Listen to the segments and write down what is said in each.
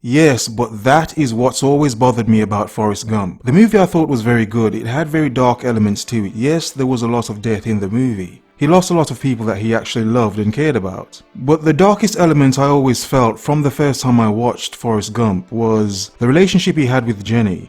Yes, but that is what's always bothered me about Forrest Gump. The movie I thought was very good. It had very dark elements to it. Yes, there was a lot of death in the movie. He lost a lot of people that he actually loved and cared about. But the darkest element I always felt from the first time I watched Forrest Gump was the relationship he had with Jenny.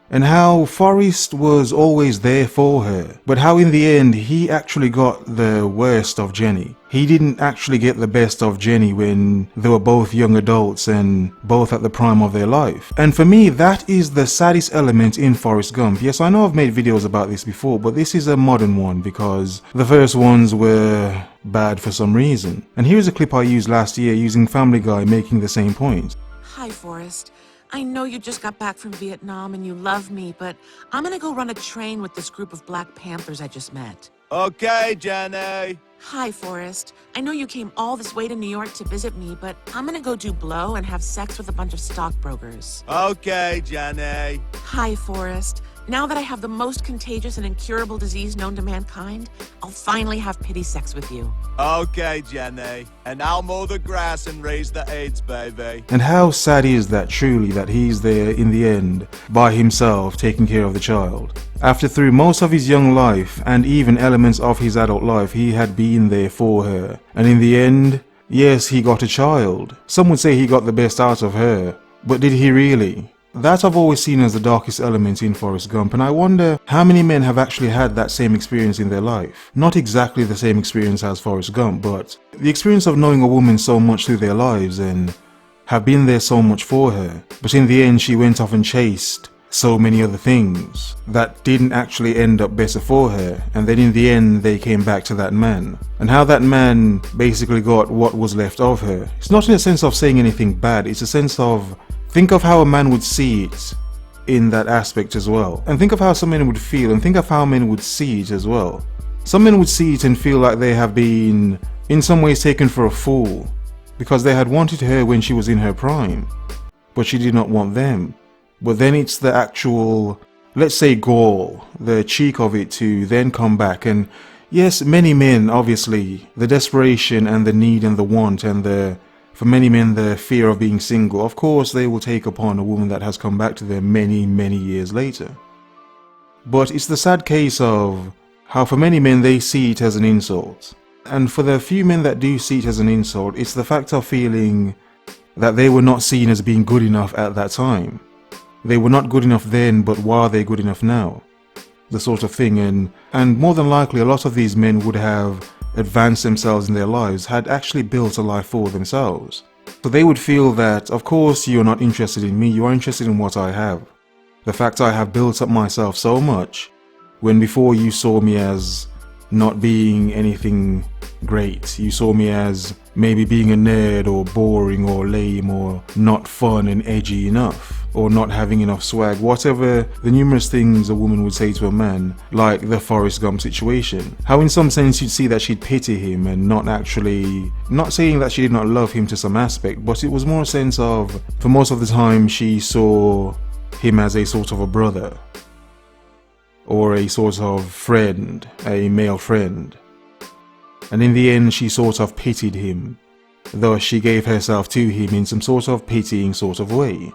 And how Forrest was always there for her, but how in the end he actually got the worst of Jenny. He didn't actually get the best of Jenny when they were both young adults and both at the prime of their life. And for me, that is the saddest element in Forrest Gump. Yes, I know I've made videos about this before, but this is a modern one because the first ones were bad for some reason. And here's a clip I used last year using Family Guy making the same point. Hi, Forrest. I know you just got back from Vietnam and you love me, but I'm gonna go run a train with this group of Black Panthers I just met. Okay, Jenny. Hi, Forrest. I know you came all this way to New York to visit me, but I'm gonna go do blow and have sex with a bunch of stockbrokers. Okay, Jenny. Hi, Forrest. Now that I have the most contagious and incurable disease known to mankind, I'll finally have pity sex with you. Okay, Jenny. And I'll mow the grass and raise the AIDS, baby. And how sad is that truly that he's there in the end by himself taking care of the child. After through most of his young life and even elements of his adult life he had been there for her. And in the end, yes, he got a child. Some would say he got the best out of her. But did he really? That I've always seen as the darkest element in Forrest Gump, and I wonder how many men have actually had that same experience in their life. Not exactly the same experience as Forrest Gump, but the experience of knowing a woman so much through their lives and have been there so much for her, but in the end she went off and chased so many other things that didn't actually end up better for her, and then in the end they came back to that man. And how that man basically got what was left of her. It's not in a sense of saying anything bad, it's a sense of think of how a man would see it in that aspect as well. And think of how some men would feel, and think of how men would see it as well. Some men would see it and feel like they have been in some ways taken for a fool because they had wanted her when she was in her prime, but she did not want them. But then it's the actual, let's say, gall, the cheek of it to then come back. And yes, many men, obviously, the desperation and the need and the want and for many men, the fear of being single, of course they will take upon a woman that has come back to them many, many years later. But it's the sad case of how for many men they see it as an insult. And for the few men that do see it as an insult, it's the fact of feeling that they were not seen as being good enough at that time. They were not good enough then, but why are they good enough now? The sort of thing. And more than likely a lot of these men would have advanced themselves in their lives, had actually built a life for themselves. So they would feel that, of course, you're not interested in me, you are interested in what I have. The fact I have built up myself so much, when before you saw me as not being anything great. You saw me as maybe being a nerd or boring or lame or not fun and edgy enough, or not having enough swag, whatever the numerous things a woman would say to a man, like the Forrest Gump situation. How in some sense you'd see that she'd pity him and not saying that she did not love him to some aspect, but it was more a sense of, for most of the time she saw him as a sort of a brother, or a sort of friend, a male friend. And in the end she sort of pitied him, thus she gave herself to him in some sort of pitying sort of way.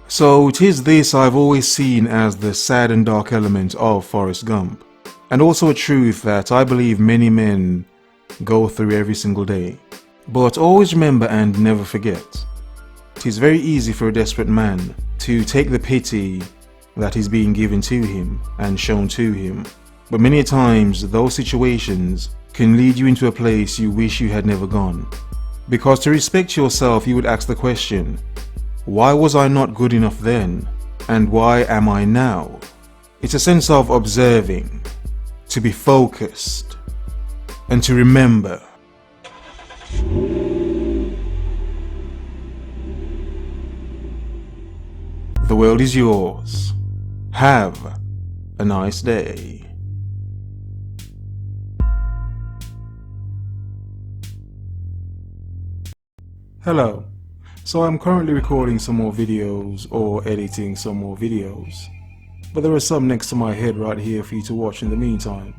So 'tis this I've always seen as the sad and dark element of Forrest Gump, and also a truth that I believe many men go through every single day. But always remember and never forget, 'tis very easy for a desperate man to take the pity that is being given to him and shown to him, but many times those situations can lead you into a place you wish you had never gone. Because to respect yourself you would ask the question, why was I not good enough then, and why am I now? It's a sense of observing, to be focused, and to remember. The world is yours. Have a nice day. Hello. So I'm currently recording some more videos or editing some more videos, but there are some next to my head right here for you to watch in the meantime.